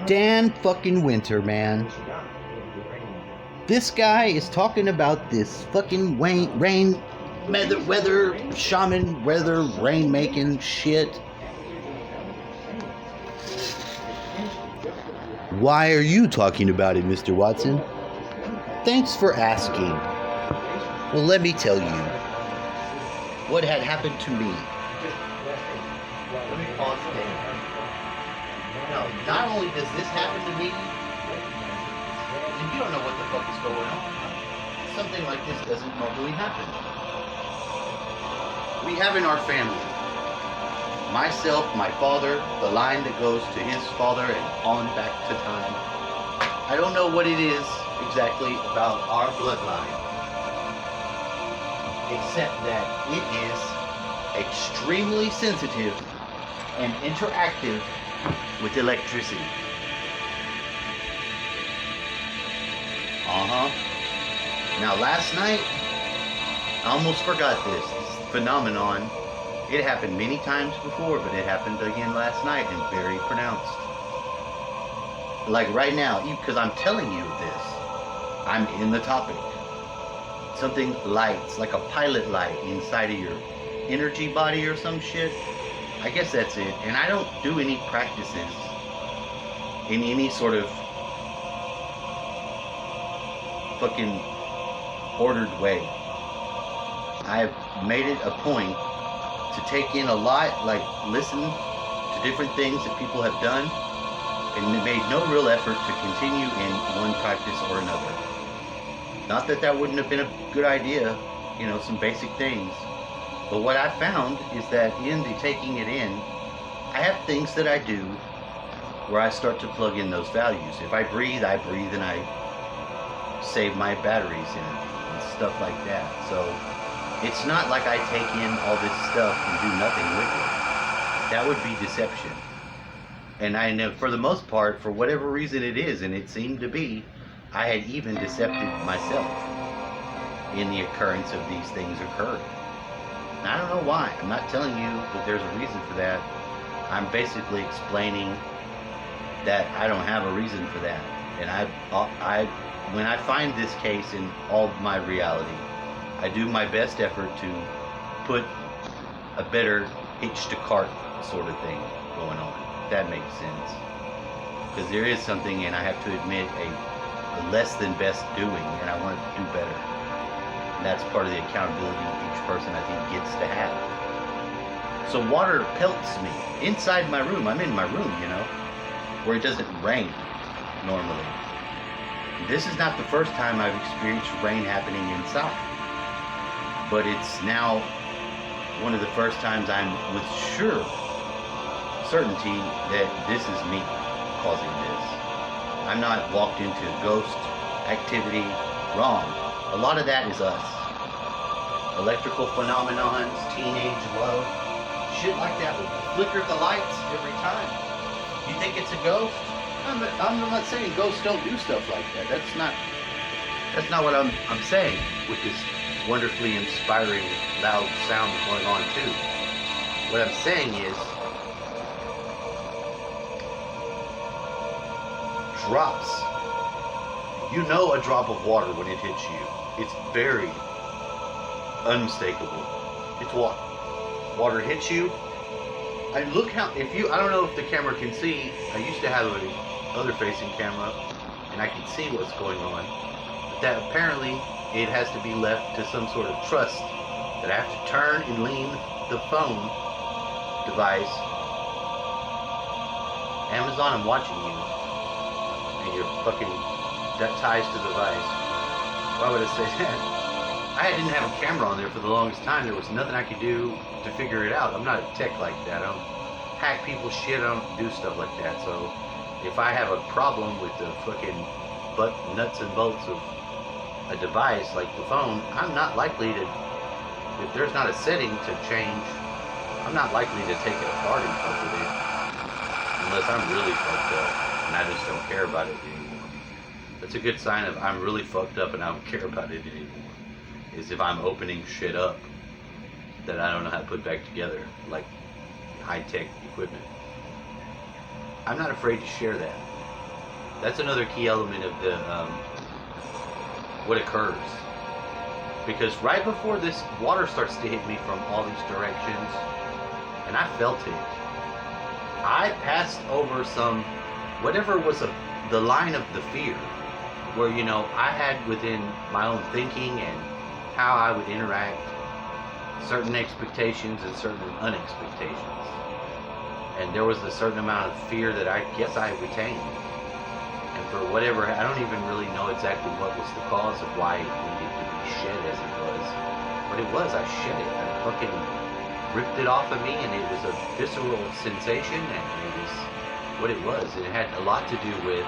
Dan fucking Winter, man. This guy is talking about this fucking rain, weather, shaman, weather, rain making shit. Why are you talking about it, Mr. Watson? Thanks for asking. Well, let me tell you what had happened to me. Let me pause there. No, not only does this happen to me, and you don't know what the fuck is going on. Something like this doesn't normally happen. We have in our family, myself, my father, the line that goes to his father and on back to time. I don't know what it is exactly about our bloodline, except that it is extremely sensitive and interactive with electricity. Now last night, I almost forgot this phenomenon. It happened many times before, but it happened again last night and very pronounced. Like right now, because I'm telling you this, I'm in the topic. Something lights, like a pilot light inside of your energy body or some shit. I guess that's it. And I don't do any practices in any sort of fucking ordered way. I've made it a point to take in a lot, like listen to different things that people have done, and made no real effort to continue in one practice or another. Not that that wouldn't have been a good idea, you know, some basic things. But what I found is that in the taking it in, I have things that I do where I start to plug in those values. If I breathe and I save my batteries and stuff like that. So it's not like I take in all this stuff and do nothing with it. That would be deception. And I know for the most part, for whatever reason it is, and it seemed to be, I had even decepted myself in the occurrence of these things occurring. And I don't know why. I'm not telling you that there's a reason for that. I'm basically explaining that I don't have a reason for that. And when I find this case in all my reality, I do my best effort to put a better hitch to cart sort of thing going on. If that makes sense. Because there is something, and I have to admit, a less than best doing, and I want to do better. And that's part of the accountability each person, I think, gets to have. So water pelts me inside my room. I'm in my room, you know, where it doesn't rain normally. This is not the first time I've experienced rain happening inside, but it's now one of the first times I'm with certainty that this is me causing this. I'm not walked into ghost activity. Wrong. A lot of that is us. Electrical phenomenons, teenage love, shit like that will flicker the lights every time. You think it's a ghost? I'm not saying ghosts don't do stuff like that. That's not what I'm saying with this wonderfully inspiring loud sound going on too. What I'm saying is drops. You know a drop of water when it hits you. It's very unmistakable. It's water. Water hits you. I look how I don't know if the camera can see. I used to have a other facing camera and I can see what's going on. But that apparently it has to be left to some sort of trust that I have to turn and lean the phone device. Amazon, I'm watching you. And you're fucking that ties to the device. Why would I say that? I didn't have a camera on there for the longest time. There was nothing I could do to figure it out. I'm not a tech like that. I don't hack people's shit. I don't do stuff like that. So if I have a problem with the fucking nuts and bolts of a device like the phone, I'm not likely to, if there's not a setting to change, I'm not likely to take it apart and fuck with it. Unless I'm really fucked up and I just don't care about it anymore. That's a good sign of I'm really fucked up and I don't care about it anymore. Is if I'm opening shit up that I don't know how to put back together, like high-tech equipment. I'm not afraid to share that. That's another key element of the what occurs. Because right before this water starts to hit me from all these directions, and I felt it, I passed over some, whatever was the line of the fear, where, you know, I had within my own thinking and how I would interact certain expectations and certain unexpectations. And there was a certain amount of fear that I guess I retained. And for whatever, I don't even really know exactly what was the cause of why it needed to be shed as it was. But it was, I shed it. I fucking ripped it off of me, and it was a visceral sensation, and it was what it was. And it had a lot to do with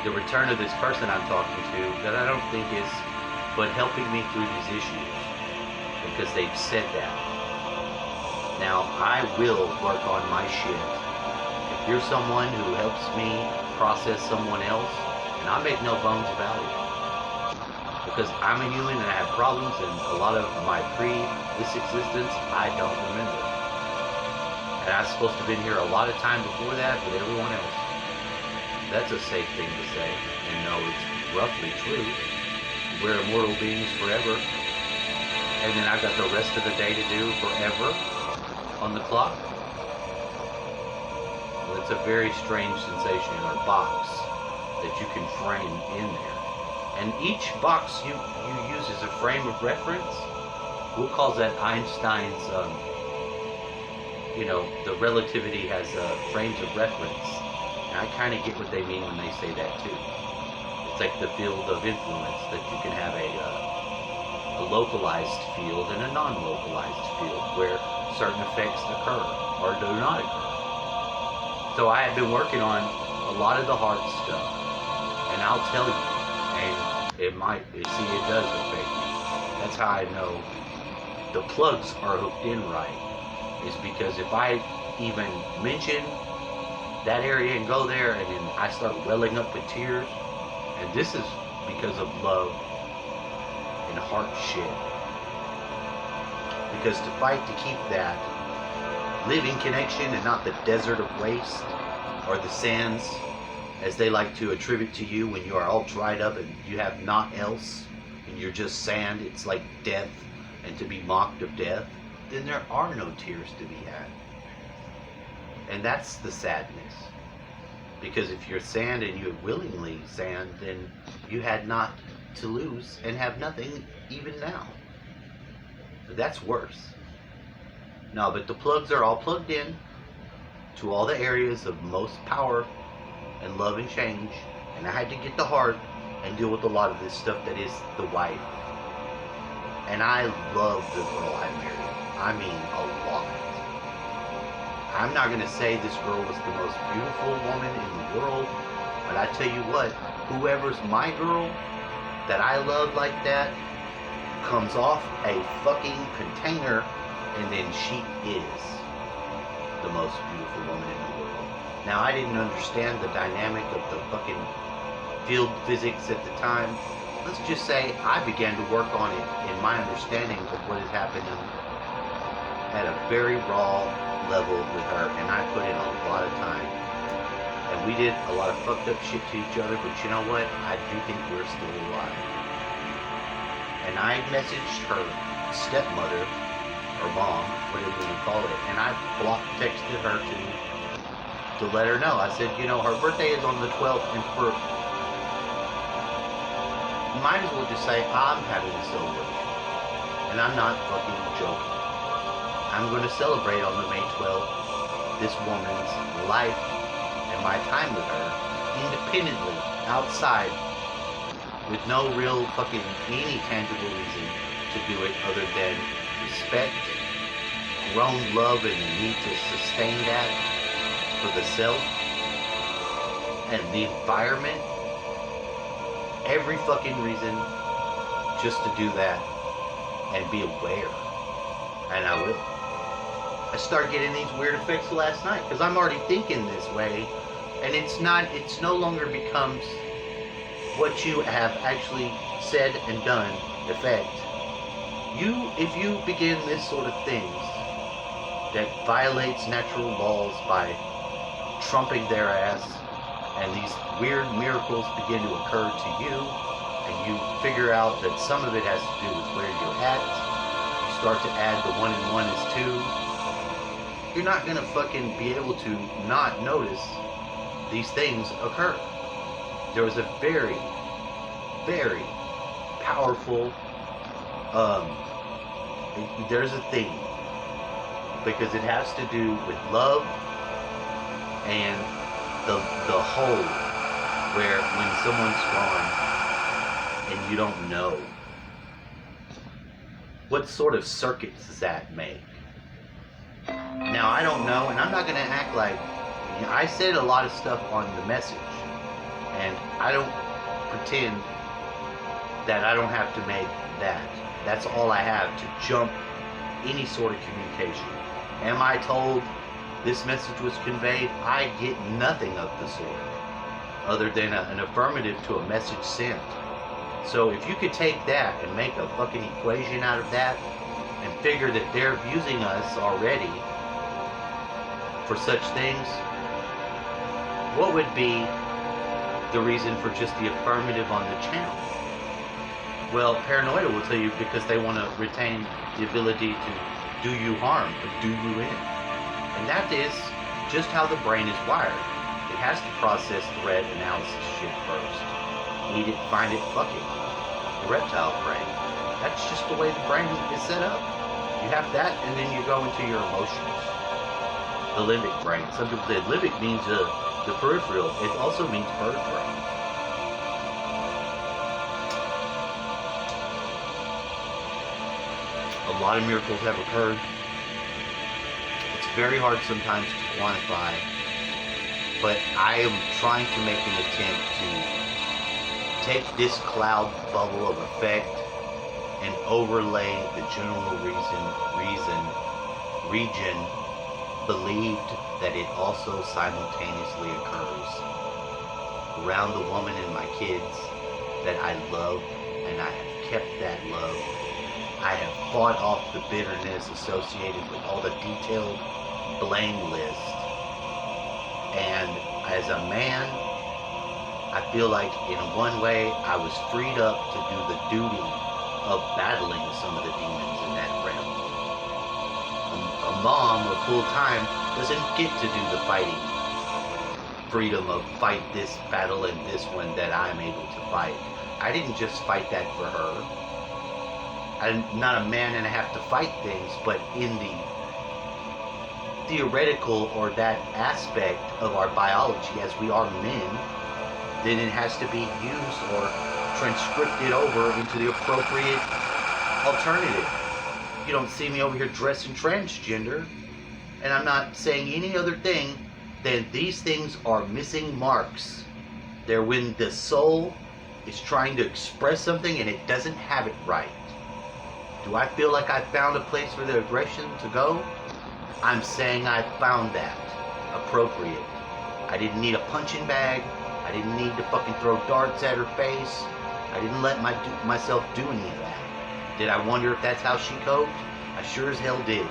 the return of this person I'm talking to that I don't think is but helping me through these issues, because they've said that. Now, I will work on my shit. If you're someone who helps me process someone else, and I make no bones about it, because I'm a human and I have problems, and a lot of my this existence I don't remember. And I was supposed to have been here a lot of time before that with everyone else. That's a safe thing to say, and no, it's roughly true. We're immortal beings forever, and then I've got the rest of the day to do forever on the clock. Well, it's a very strange sensation, or box that you can frame in there. And each box you use as a frame of reference, we'll call that Einstein's, you know, the relativity has frames of reference. And I kind of get what they mean when they say that too. It's like the field of influence, that you can have a localized field and a non-localized field where certain effects occur or do not occur. So I have been working on a lot of the hard stuff, and I'll tell you, and it does affect me. That's how I know the plugs are hooked in right, is because if I even mention that area and go there, and then I start welling up with tears, and this is because of love and heart shit. Because to fight to keep that living connection and not the desert of waste or the sands, as they like to attribute to you when you are all dried up and you have naught else and you're just sand, it's like death, and to be mocked of death, then there are no tears to be had. And that's the sadness. Because if you're sand and you willingly sand, then you had not to lose and have nothing even now. But that's worse. No, but the plugs are all plugged in to all the areas of most power and love and change. And I had to get the heart and deal with a lot of this stuff that is the wife. And I love the girl I married. I mean, a lot. I'm not going to say this girl was the most beautiful woman in the world, but I tell you what, whoever's my girl that I love like that comes off a fucking container, and then she is the most beautiful woman in the world. Now, I didn't understand the dynamic of the fucking field physics at the time. Let's just say I began to work on it in my understanding of what is happening at a very raw level with her, and I put in a lot of time. And we did a lot of fucked up shit to each other, but you know what? I do think we're still alive. And I messaged her stepmother, or mom, whatever you call it, and I texted her to let her know. I said, you know, her birthday is on the 12th, and you might as well just say I'm having a celebration. And I'm not fucking joking. I'm going to celebrate on the May 12th this woman's life and my time with her independently, outside, with no real fucking any tangible reason to do it other than respect, grown love, and the need to sustain that for the self and the environment. Every fucking reason just to do that and be aware. And I will. I started getting these weird effects last night because I'm already thinking this way, and it's no longer becomes what you have actually said and done effect. If you begin this sort of things that violates natural laws by trumping their ass, and these weird miracles begin to occur to you, and you figure out that some of it has to do with where you're at. You start to add the 1 and 1 is 2. You're not gonna fucking be able to not notice these things occur. There was a very, very powerful, there's a theme, because it has to do with love and the whole, where when someone's gone and you don't know, what sort of circuits does that make? Now, I don't know, and I'm not going to act like, I said a lot of stuff on the message, and I don't pretend that I don't have to make that. That's all I have to jump any sort of communication. Am I told this message was conveyed? I get nothing of the sort, other than an affirmative to a message sent. So if you could take that and make a fucking equation out of that, and figure that they're using us already for such things, what would be the reason for just the affirmative on the channel? Well, Paranoia will tell you because they want to retain the ability to do you harm, or do you in. And that is just how the brain is wired. It has to process threat analysis shit first. Eat it, find it, fuck it. The reptile brain. That's just the way the brain is set up. You have that, and then you go into your emotions. The limbic brain. Some people say limbic means the peripheral. It also means bird brain. A lot of miracles have occurred. It's very hard sometimes to quantify, but I am trying to make an attempt to take this cloud bubble of effect and overlay the general region believed that it also simultaneously occurs around the woman and my kids that I love, and I have kept that love. I have fought off the bitterness associated with all the detailed blame list. And as a man, I feel like in one way I was freed up to do the duty of battling some of the demons in that realm. A mom of full time doesn't get to do the fighting. Freedom of fight this battle and this one that I'm able to fight. I didn't just fight that for her. I'm not a man and I have to fight things, but in the theoretical or that aspect of our biology as we are men, then it has to be used or transcripted over into the appropriate alternative. You don't see me over here dressing transgender, and I'm not saying any other thing than these things are missing marks. They're when the soul is trying to express something and it doesn't have it right. Do I feel like I found a place for the aggression to go? I'm saying I found that appropriate. I didn't need a punching bag. I didn't need to fucking throw darts at her face. I didn't let myself do any of that. Did I wonder if that's how she coped? I sure as hell did.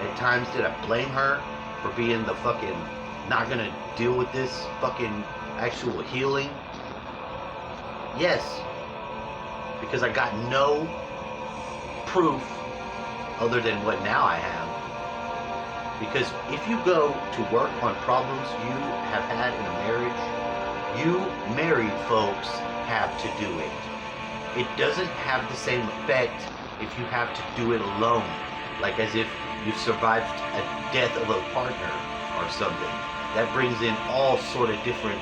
At times did I blame her for being the fucking not gonna deal with this fucking actual healing? Yes. Because I got no proof other than what now I have. Because if you go to work on problems you have had in a marriage, you married folks have to do it. It doesn't have the same effect if you have to do it alone, like as if you've survived a death of a partner or something. That brings in all sort of different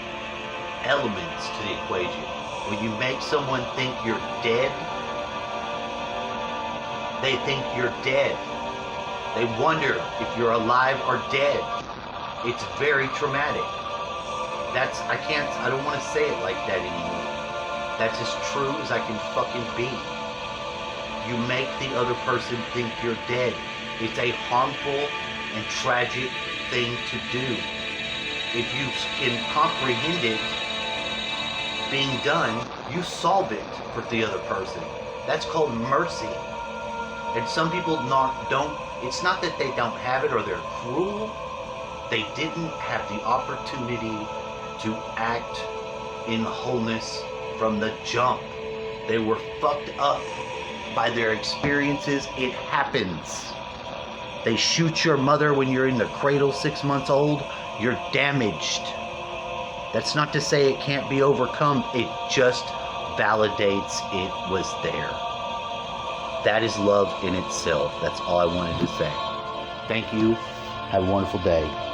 elements to the equation. When you make someone think you're dead, they think you're dead. They wonder if you're alive or dead. It's very traumatic. I don't want to say it like that anymore. That's as true as I can fucking be. You make the other person think you're dead. It's a harmful and tragic thing to do. If you can comprehend it being done, you solve it for the other person. That's called mercy. And some people don't, it's not that they don't have it or they're cruel. They didn't have the opportunity to act in wholeness from the jump. They were fucked up by their experiences. It happens. They shoot your mother when you're in the cradle 6 months old. You're damaged. That's not to say it can't be overcome. It just validates it was there. That is love in itself. That's all I wanted to say. Thank you. Have a wonderful day.